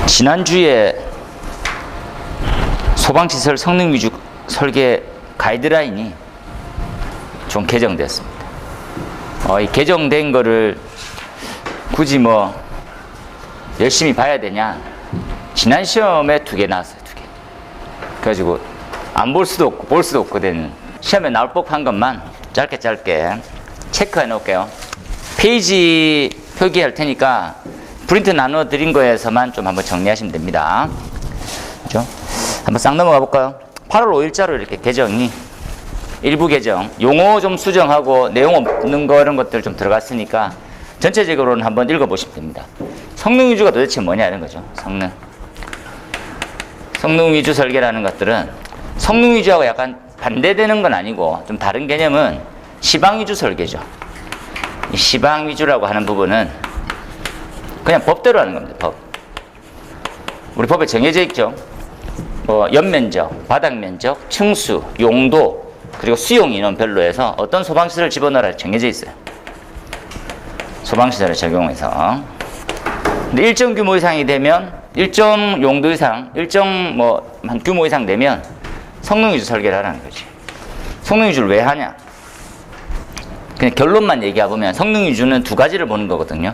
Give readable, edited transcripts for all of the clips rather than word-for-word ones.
지난주에 소방시설 성능 위주 설계 가이드라인이 좀 개정됐습니다. 이 개정된 거를 굳이 뭐 열심히 봐야 되냐? 지난 시험에 2개 나왔어요. 2개. 그래가지고 안 볼 수도 없고 볼 수도 없거든. 시험에 나올 법한 것만 짧게 체크해 놓을게요. 페이지 표기할 테니까 프린트 나눠 드린 거에서만 좀 한번 정리하시면 됩니다. 그죠? 한번 싹 넘어가 볼까요? 8월 5일자로 이렇게 개정이 일부 개정, 용어 좀 수정하고 내용 없는 거 이런 것들 좀 들어갔으니까 전체적으로는 한번 읽어보시면 됩니다. 성능 위주가 도대체 뭐냐 이런 거죠. 성능 위주 설계라는 것들은 성능 위주하고 약간 반대되는 건 아니고 좀 다른 개념은 시방 위주 설계죠. 이 시방 위주라고 하는 부분은 그냥 법대로 하는 겁니다. 법. 우리 법에 정해져 있죠. 연면적, 바닥면적, 층수, 용도, 그리고 수용 인원별로 해서 어떤 소방시설을 집어넣으라 정해져 있어요. 소방시설을 적용해서. 근데 일정 규모 이상이 되면, 일정 용도 이상, 일정 한 규모 이상 되면 성능 위주 설계를 하라는 거지. 성능 위주를 왜 하냐? 그냥 결론만 얘기해보면 성능 위주는 2가지를 보는 거거든요.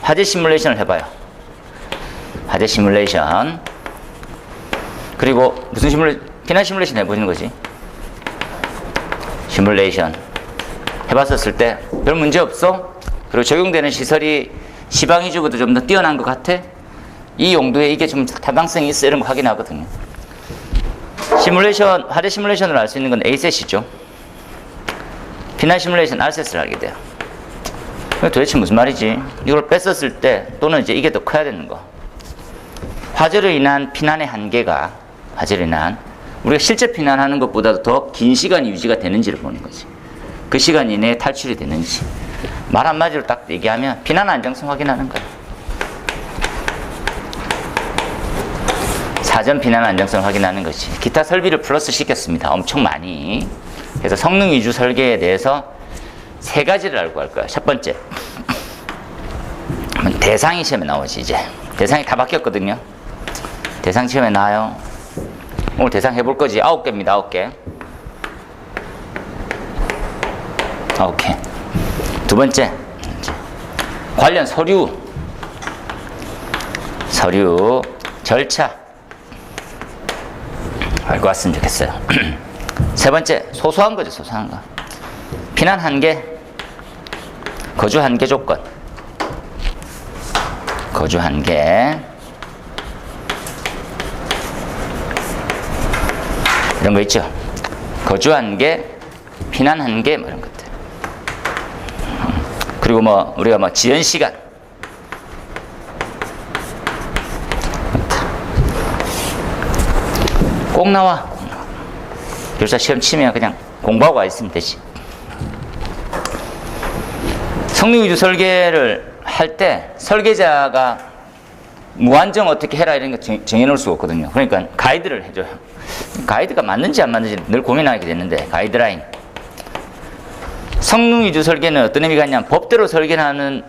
화재 시뮬레이션을 해봐요. 화재 시뮬레이션. 그리고 무슨 피난 시뮬레이션 해보시는 거지. 시뮬레이션. 해봤었을 때 별 문제 없어? 그리고 적용되는 시설이 시방 위주보다 좀 더 뛰어난 것 같아? 이 용도에 이게 좀 타당성이 있어? 이런 거 확인하거든요. 시뮬레이션, 화재 시뮬레이션으로 알 수 있는 건 A셋이죠. 피난 시뮬레이션 R셋을 알게 돼요. 도대체 무슨 말이지? 이걸 뺐었을 때 또는 이제 이게 더 커야 되는 거. 화재로 인한 피난의 한계가 우리가 실제 피난하는 것보다도 더 긴 시간이 유지가 되는지를 보는 거지. 그 시간 이내에 탈출이 되는지. 말 한마디로 딱 얘기하면 피난 안정성 확인하는 거야. 사전 피난 안정성 확인하는 거지. 기타 설비를 플러스 시켰습니다. 엄청 많이. 그래서 성능 위주 설계에 대해서 3가지를 알고 갈 거야. 첫 번째, 대상이 시험에 나오지. 이제 대상이 다 바뀌었거든요. 대상 시험에 나와요. 오늘 대상 해볼 거지. 9개입니다. 9개. 9개. 두 번째, 관련 서류, 절차 알고 왔으면 좋겠어요. 세 번째, 소소한 거죠. 소소한 거. 피난 한계, 거주 한계 조건, 거주 한계, 이런 거 있죠. 거주 한계, 피난 한계, 이런 것들. 그리고 우리가 지연 시간. 꼭 나와. 교사 시험 치면 그냥 공부하고 와 있으면 되지. 성능 위주 설계를 할 때 설계자가 무한정 어떻게 해라 이런 거 정해놓을 수가 없거든요. 그러니까 가이드를 해줘요. 가이드가 맞는지 안 맞는지 늘 고민하게 되는데 가이드라인. 성능 위주 설계는 어떤 의미가 있냐면 법대로 설계하는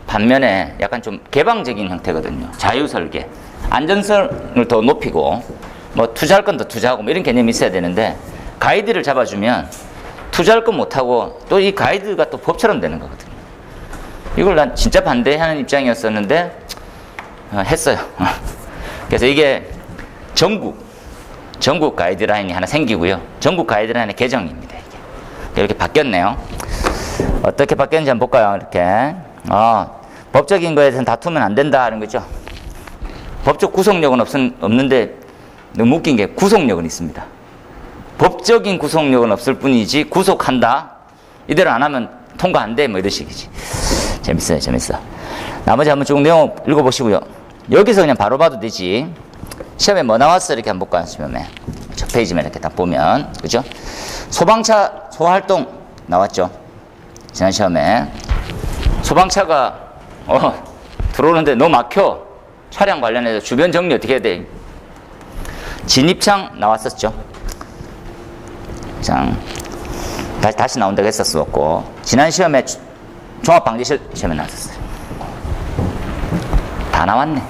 반면에 약간 좀 개방적인 형태거든요. 자유 설계. 안전성을 더 높이고 투자할 건 더 투자하고 이런 개념이 있어야 되는데 가이드를 잡아주면 투자할 건 못하고 또 이 가이드가 또 법처럼 되는 거거든요. 이걸 난 진짜 반대하는 입장이었었는데 했어요. 그래서 이게 전국 가이드라인이 하나 생기고요. 전국 가이드라인의 개정입니다. 이게. 이렇게 바뀌었네요. 어떻게 바뀌었는지 한번 볼까요? 이렇게 법적인 거에 대해서는 다투면 안 된다 하는 거죠. 법적 구속력은 없는데 너무 웃긴 게 구속력은 있습니다. 법적인 구속력은 없을 뿐이지 구속한다. 이대로 안 하면 통과 안 돼. 이런 식이지. 재밌어요. 나머지 한번 쭉 내용 읽어보시고요. 여기서 그냥 바로 봐도 되지. 시험에 뭐 나왔어? 이렇게 한번 볼까요? 시험에. 첫 페이지만 이렇게 딱 보면. 그죠? 소방차 소활동 나왔죠? 지난 시험에. 소방차가, 들어오는데 너무 막혀. 차량 관련해서 주변 정리 어떻게 해야 돼? 진입창 나왔었죠? 다시 나온다고 했었었고, 지난 시험에 종합방지 시험에 나왔었어요. 다 나왔네.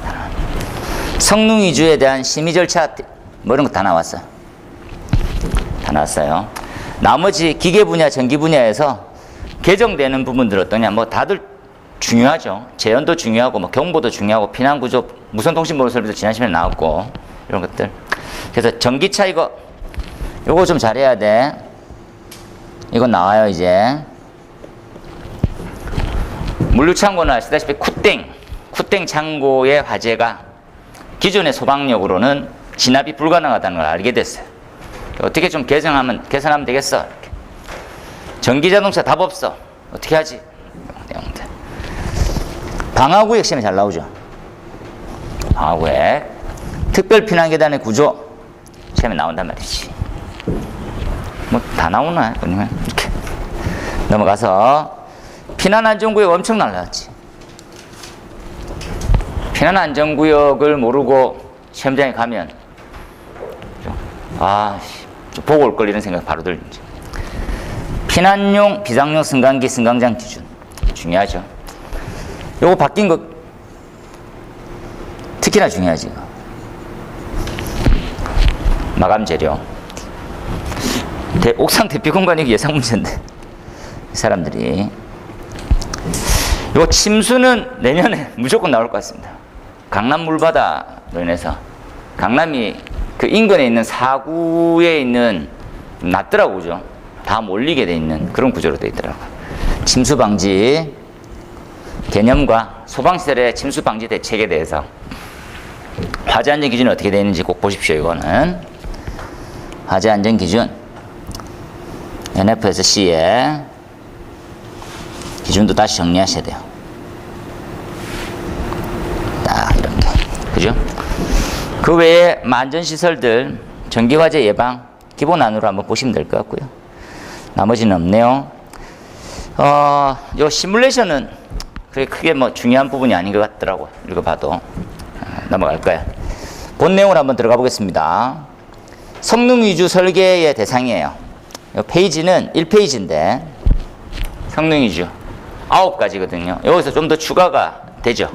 성능 위주에 대한 심의 절차 뭐 이런 거 다 나왔어요. 다 나왔어요. 나머지 기계 분야, 전기 분야에서 개정되는 부분들 어떠냐? 뭐 다들 중요하죠. 재현도 중요하고, 뭐 경보도 중요하고, 피난 구조, 무선통신보호 설비도 지난 시간에 나왔고 이런 것들. 그래서 전기차 요거 좀 잘해야 돼. 이거 나와요 이제. 물류창고는 아시다시피 쿠땡 창고의 화재가 기존의 소방력으로는 진압이 불가능하다는 걸 알게 됐어요. 어떻게 좀 개선하면 되겠어. 이렇게. 전기자동차 답 없어. 어떻게 하지? 내용들. 방화구역 시험에 잘 나오죠. 방화구역. 특별피난계단의 구조 시험에 나온단 말이지. 뭐 다 나오나? 그러면 이렇게 넘어가서 피난안전구역 엄청 날라왔지. 피난안전구역을 모르고 시험장에 가면 좀 보고 올 걸 이런 생각 바로 들죠. 피난용 비상용 승강기 승강장 기준 중요하죠. 요거 바뀐 거 특히나 중요하지. 마감 재료. 옥상 대피 공간이 예상 문제인데 이 사람들이 요 침수는 내년에 무조건 나올 것 같습니다. 강남 물바다로 인해서 강남이 그 인근에 있는 사구에 있는 낮더라고요. 그죠? 다 몰리게 돼 있는 그런 구조로 돼 있더라고요. 침수 방지 개념과 소방시설의 침수 방지 대책에 대해서 화재 안전 기준이 어떻게 되어 있는지 꼭 보십시오. 이거는 화재 안전 기준 NFSC의 기준도 다시 정리하셔야 돼요. 딱 이런 게. 그죠? 그 외에 안전시설들, 전기화재 예방, 기본 안으로 한번 보시면 될 것 같고요. 나머지는 없네요. 요 시뮬레이션은 그게 크게 뭐 중요한 부분이 아닌 것 같더라고요. 읽어봐도. 넘어갈까요? 본 내용을 한번 들어가 보겠습니다. 성능 위주 설계의 대상이에요. 이 페이지는 1페이지인데, 성능 위주 9가지거든요. 여기서 좀 더 추가가 되죠.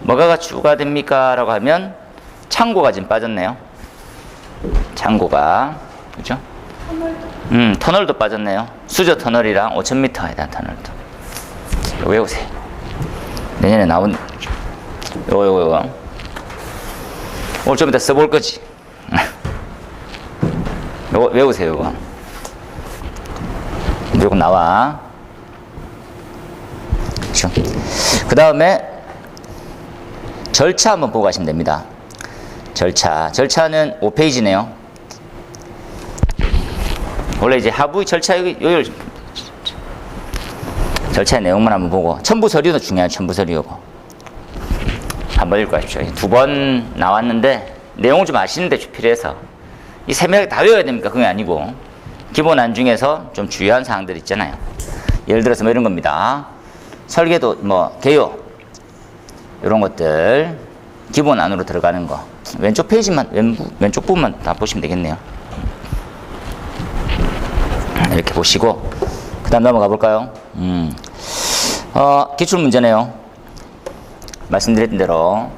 뭐가 추가됩니까? 라고 하면 창고가 지금 빠졌네요. 창고가. 그죠? 터널도 빠졌네요. 수저 터널이랑 5,000m에 대한 터널도. 이거 외우세요. 내년에 나온, 요거. 오늘 좀 이따 써볼 거지. 요거 외우세요, 요거. 무조건 나와. 그렇죠. 그 다음에 절차 한번 보고 가시면 됩니다. 절차는 5페이지네요. 원래 이제 하부 절차 여기 절차의 내용만 한번 보고, 첨부 서류도 중요해요. 첨부 서류고 한번 읽어가십시오. 2번 나왔는데 내용을 좀 아시는데 필요해서 이 세 명이 다 외워야 됩니까? 그게 아니고 기본 안 중에서 좀 주요한 사항들 있잖아요. 예를 들어서 뭐 이런 겁니다. 설계도 뭐 개요 이런 것들 기본 안으로 들어가는 거 왼쪽 페이지만 왼쪽 부분만 다 보시면 되겠네요. 이렇게 보시고 그 다음 넘어가 볼까요? 기출 문제네요. 말씀드렸던 대로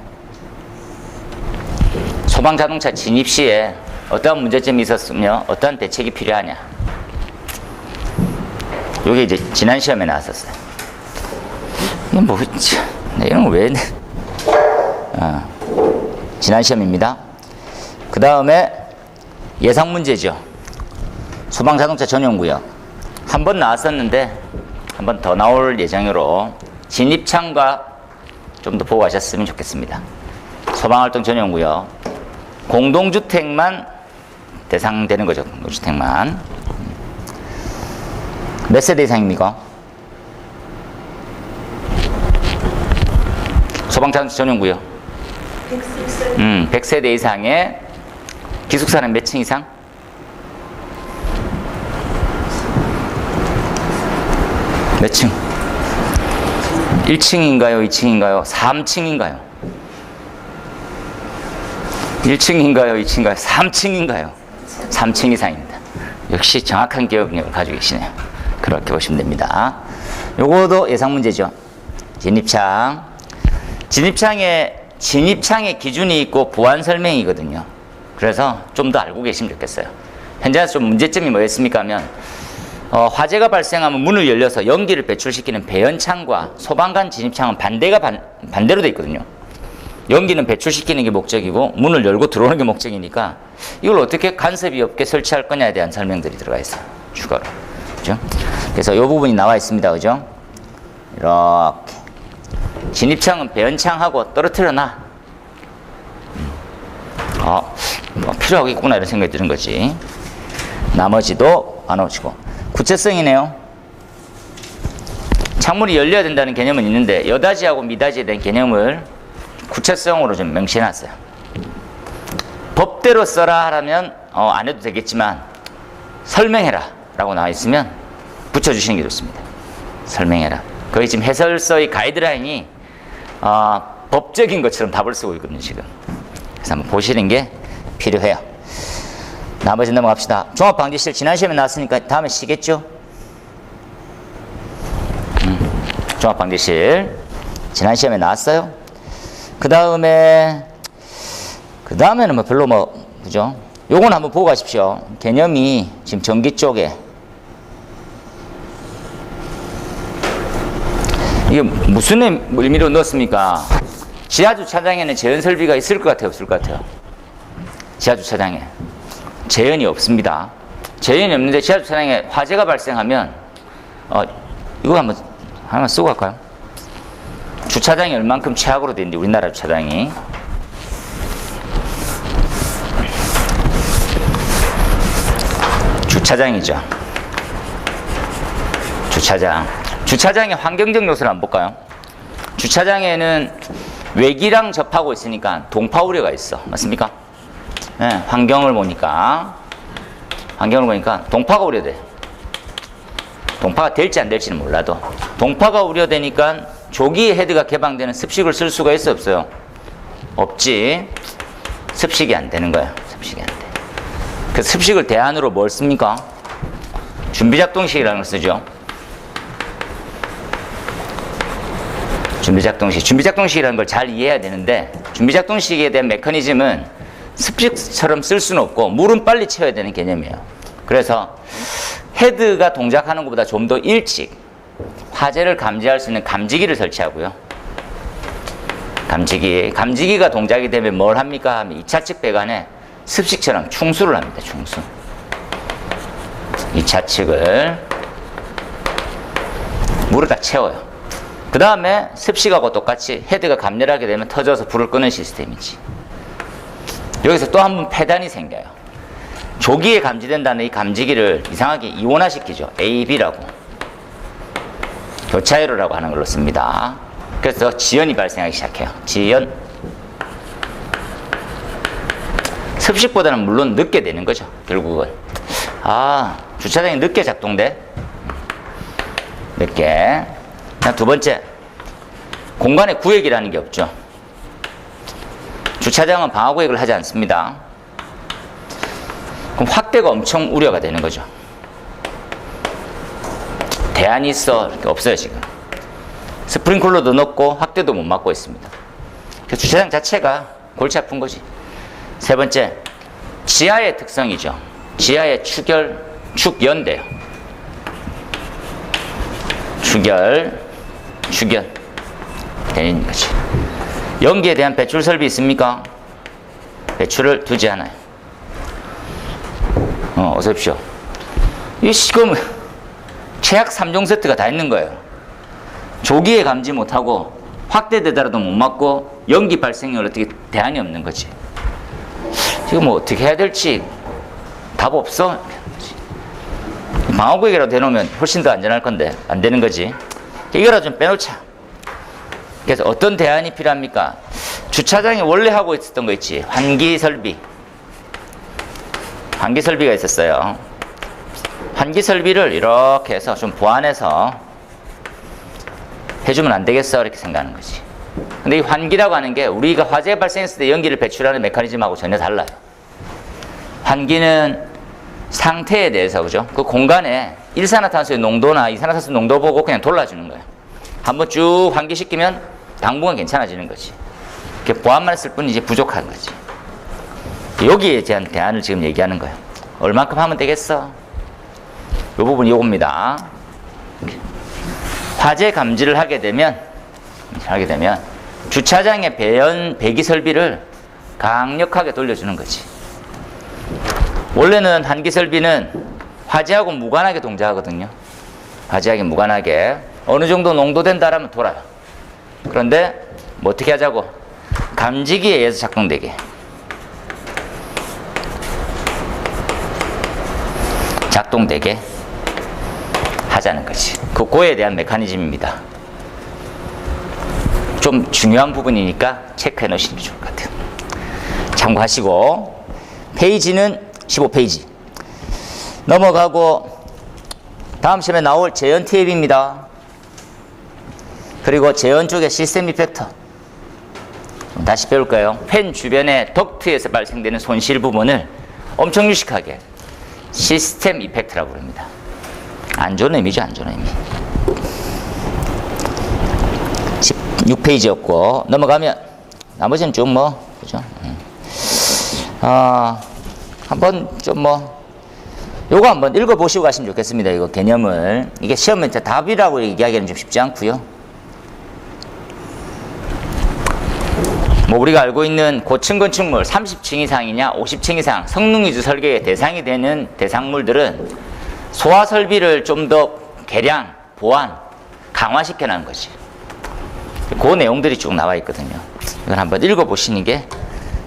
소방자동차 진입 시에 어떠한 문제점이 있었으며 어떠한 대책이 필요하냐. 이게 이제 지난 시험에 나왔었어요. 이게 뭐 이런 거 왜 지난 시험입니다. 그 다음에 예상 문제죠. 소방자동차 전용구역 한 번 나왔었는데 한 번 더 나올 예정으로 진입창과 좀 더 보고 가셨으면 좋겠습니다. 소방활동 전용구역 공동주택만 대상되는 거죠. 공동주택만. 몇 세대 이상입니까? 소방자동차 전용구역 100세대 이상의 기숙사는 몇 층 이상? 몇 층? 1층인가요? 2층인가요? 3층인가요? 1층인가요? 2층인가요? 3층인가요? 3층 이상입니다. 역시 정확한 기억력을 가지고 계시네요. 그렇게 보시면 됩니다. 요거도 예상 문제죠. 진입창. 진입창에 진입창의 기준이 있고 보안 설명이거든요. 그래서 좀 더 알고 계시면 좋겠어요. 현재 좀 문제점이 뭐였습니까 하면 화재가 발생하면 문을 열려서 연기를 배출시키는 배연창과 소방관 진입창은 반대로 돼 있거든요. 연기는 배출시키는 게 목적이고 문을 열고 들어오는 게 목적이니까 이걸 어떻게 간섭이 없게 설치할 거냐에 대한 설명들이 들어가 있어요. 추가로. 그죠? 그래서 이 부분이 나와 있습니다. 그죠? 이렇게. 진입창은 배연창하고 떨어뜨려 놔. 뭐 필요하겠구나 이런 생각이 드는 거지. 나머지도 안 오치고. 구체성이네요. 창문이 열려야 된다는 개념은 있는데 여닫이하고 미닫이에 대한 개념을 구체성으로 좀 명시해놨어요. 법대로 써라 하라면 안 해도 되겠지만 설명해라 라고 나와 있으면 붙여주시는 게 좋습니다. 설명해라. 거의 지금 해설서의 가이드라인이 법적인 것처럼 답을 쓰고 있거든요 지금. 그래서 한번 보시는 게 필요해요. 나머지 넘어갑시다. 종합방지실 지난 시험에 나왔으니까 다음에 쉬겠죠? 종합방지실 지난 시험에 나왔어요. 그 다음에는 뭐 별로 그죠? 요건 한번 보고 가십시오. 개념이 지금 전기 쪽에 이게 무슨 의미로 넣었습니까? 지하주차장에는 재현 설비가 있을 것 같아요, 없을 것 같아요? 지하주차장에 재현이 없습니다. 재현이 없는데 지하주차장에 화재가 발생하면 이거 한번 쓰고 갈까요? 주차장이 얼만큼 최악으로 되는지 우리나라 주차장이 주차장이죠. 주차장의 환경적 요소를 한번 볼까요? 주차장에는 외기랑 접하고 있으니까 동파 우려가 있어. 맞습니까? 네, 환경을 보니까 동파가 우려돼. 동파가 될지 안 될지는 몰라도 동파가 우려되니까 조기에 헤드가 개방되는 습식을 쓸 수가 있어 없어요? 없지. 습식이 안 되는 거야. 습식이 안 돼. 그 습식을 대안으로 뭘 씁니까? 준비작동식이라는 걸 쓰죠. 준비작동식이라는 걸 잘 이해해야 되는데 준비작동식에 대한 메커니즘은 습식처럼 쓸 수는 없고 물은 빨리 채워야 되는 개념이에요. 그래서 헤드가 동작하는 것보다 좀 더 일찍 화재를 감지할 수 있는 감지기를 설치하고요. 감지기가 동작이 되면 뭘 합니까? 하면 2차 측 배관에 습식처럼 충수를 합니다. 충수. 2차 측을 물을 다 채워요. 그 다음에 습식하고 똑같이 헤드가 감열하게 되면 터져서 불을 끄는 시스템이지. 여기서 또 한 번 폐단이 생겨요. 조기에 감지된다는 이 감지기를 이상하게 이원화시키죠. AB라고. 교차회로라고 하는 걸로 씁니다. 그래서 지연이 발생하기 시작해요. 지연. 습식보다는 물론 늦게 되는 거죠. 결국은. 주차장이 늦게 작동돼. 늦게. 두 번째, 공간의 구획이라는 게 없죠. 주차장은 방화구획을 하지 않습니다. 그럼 확대가 엄청 우려가 되는 거죠. 대안이 있어? 이렇게 없어요 지금. 스프링클러도 넣고 확대도 못 막고 있습니다. 그래서 주차장 자체가 골치 아픈 거지. 세 번째, 지하의 특성이죠. 지하의 축연돼요. 축연 되는 거지. 연기에 대한 배출 설비 있습니까? 배출을 두지 않아요. 어서 오십시오. 이 지금 최악 3종 세트가 다 있는 거예요. 조기에 감지 못하고 확대되더라도 못 막고 연기 발생을 어떻게 대안이 없는 거지. 지금 뭐 어떻게 해야 될지 답 없어. 방화구획이라도 해놓으면 훨씬 더 안전할 건데 안 되는 거지. 이거라도 좀 빼놓자. 그래서 어떤 대안이 필요합니까? 주차장에 원래 하고 있었던 거 있지. 환기 설비가 있었어요. 환기 설비를 이렇게 해서 좀 보완해서 해주면 안 되겠어 이렇게 생각하는 거지. 근데 이 환기라고 하는 게 우리가 화재가 발생했을 때 연기를 배출하는 메커니즘하고 전혀 달라요. 환기는 상태에 대해서, 그죠? 그 공간에 일산화탄소의 농도나 이산화탄소 농도 보고 그냥 돌려주는 거예요. 한번 쭉 환기시키면 당분간 괜찮아지는 거지. 이렇게 보안만 했을 뿐 이제 부족한 거지. 여기에 대한 대안을 지금 얘기하는 거예요. 얼만큼 하면 되겠어? 이 부분이 요겁니다. 화재 감지를 하게 되면 주차장의 배기 설비를 강력하게 돌려주는 거지. 원래는 한기 설비는 화재하고 무관하게 동작하거든요. 화재하고 무관하게 어느 정도 농도된다라면 돌아요. 그런데 뭐 어떻게 하자고? 감지기에 의해서 작동되게. 작동되게 하자는 거지. 그거에 대한 메커니즘입니다. 좀 중요한 부분이니까 체크해 놓으시는 게 좋을 것 같아요. 참고하시고, 페이지는 15페이지 넘어가고, 다음 시험에 나올 재현 TF입니다. 그리고 재현 쪽에 시스템 이펙터 다시 배울까요? 팬 주변의 덕트에서 발생되는 손실 부분을 엄청 유식하게 시스템 이펙트라고 부릅니다. 안 좋은 의미죠, 안 좋은 의미. 16페이지였고, 넘어가면 나머지는 좀 그죠? 한번 좀 요거 한번 읽어보시고 가시면 좋겠습니다. 이거 개념을. 이게 시험에 답이라고 얘기하기는 좀 쉽지 않고요. 우리가 알고 있는 고층 건축물 30층 이상이냐 50층 이상 성능 위주 설계의 대상이 되는 대상물들은 소화 설비를 좀 더 개량, 보완, 강화시켜 놓은 거지. 그 내용들이 쭉 나와 있거든요. 이건 한번 읽어보시는 게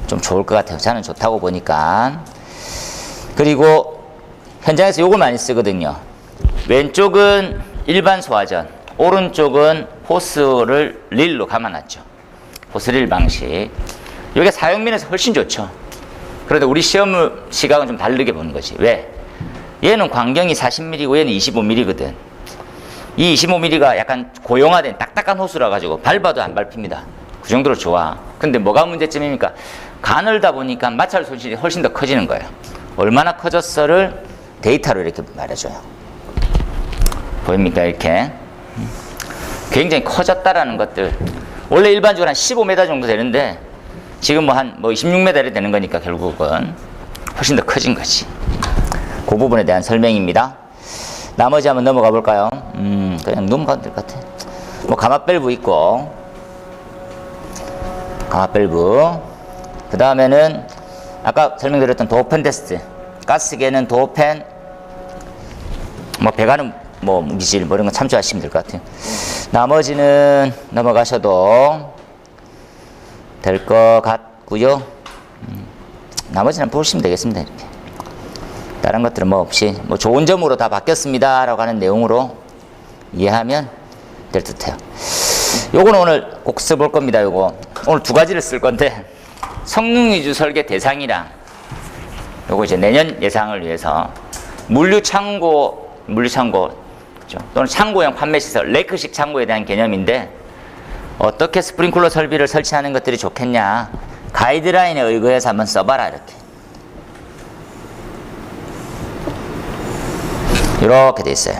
좀 좋을 것 같아요. 저는 좋다고 보니까. 그리고 현장에서 요걸 많이 쓰거든요. 왼쪽은 일반 소화전, 오른쪽은 호스를 릴로 감아놨죠. 호스릴 방식. 이게 사용면에서 훨씬 좋죠. 그런데 우리 시험 시각은 좀 다르게 보는 거지. 왜? 얘는 광경이 40mm고 얘는 25mm거든. 이 25mm가 약간 고용화된 딱딱한 호스라 가지고 밟아도 안 밟힙니다. 그 정도로 좋아. 근데 뭐가 문제점입니까? 가늘다 보니까 마찰 손실이 훨씬 더 커지는 거예요. 얼마나 커졌어를 데이터로 이렇게 말해줘요. 보입니까? 이렇게. 굉장히 커졌다라는 것들. 원래 일반적으로 한 15m 정도 되는데 지금 한 26m 되는 거니까 결국은 훨씬 더 커진 거지. 그 부분에 대한 설명입니다. 나머지 한번 넘어가 볼까요? 그냥 넘어가도 될 것 같아. 가마 밸브 있고, 가마 밸브. 그 다음에는 아까 설명드렸던 도어팬 테스트. 가스계는 도어팬, 배관은 무기질 이런 거 참조하시면 될 것 같아요. 나머지는 넘어가셔도 될 것 같고요. 나머지는 보시면 되겠습니다. 이렇게. 다른 것들은 없이 좋은 점으로 다 바뀌었습니다 라고 하는 내용으로 이해하면 될 듯해요. 요거는 오늘 꼭 써볼 겁니다. 요거 오늘 두 가지를 쓸 건데, 성능 위주 설계 대상이랑 요거 이제 내년 예상을 위해서 물류창고 그렇죠? 또는 창고형 판매시설, 레크식 창고에 대한 개념인데, 어떻게 스프링클러 설비를 설치하는 것들이 좋겠냐, 가이드라인에 의거해서 한번 써봐라. 이렇게 돼 있어요.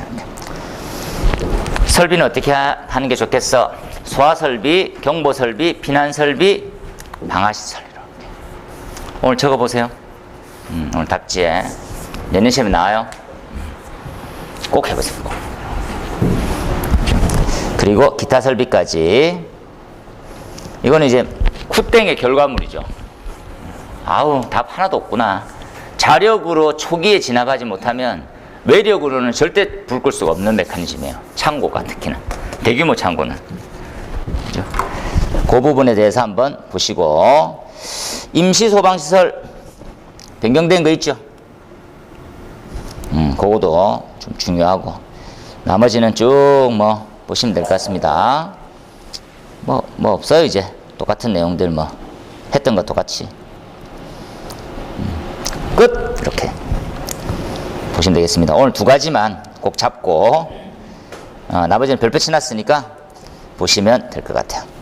설비는 어떻게 하는 게 좋겠어? 소화 설비, 경보 설비,避難 설비, 방화 시설. 오늘 적어보세요. 오늘 답지에 내년 시험에 나와요. 꼭 해보세요. 꼭. 그리고 기타 설비까지. 이거는 이제 쿠땡의 결과물이죠. 아우, 답 하나도 없구나. 자력으로 초기에 지나가지 못하면 외력으로는 절대 불 끌 수가 없는 메커니즘이에요. 창고가 특히나. 대규모 창고는. 그죠? 그 부분에 대해서 한번 보시고, 임시 소방시설 변경된 거 있죠? 그거도 좀 중요하고, 나머지는 쭉 보시면 될 것 같습니다. 없어요, 이제. 똑같은 내용들 했던 거 똑같이. 끝! 이렇게 보시면 되겠습니다. 오늘 두 가지만 꼭 잡고, 나머지는 별표 치놨으니까 보시면 될 것 같아요.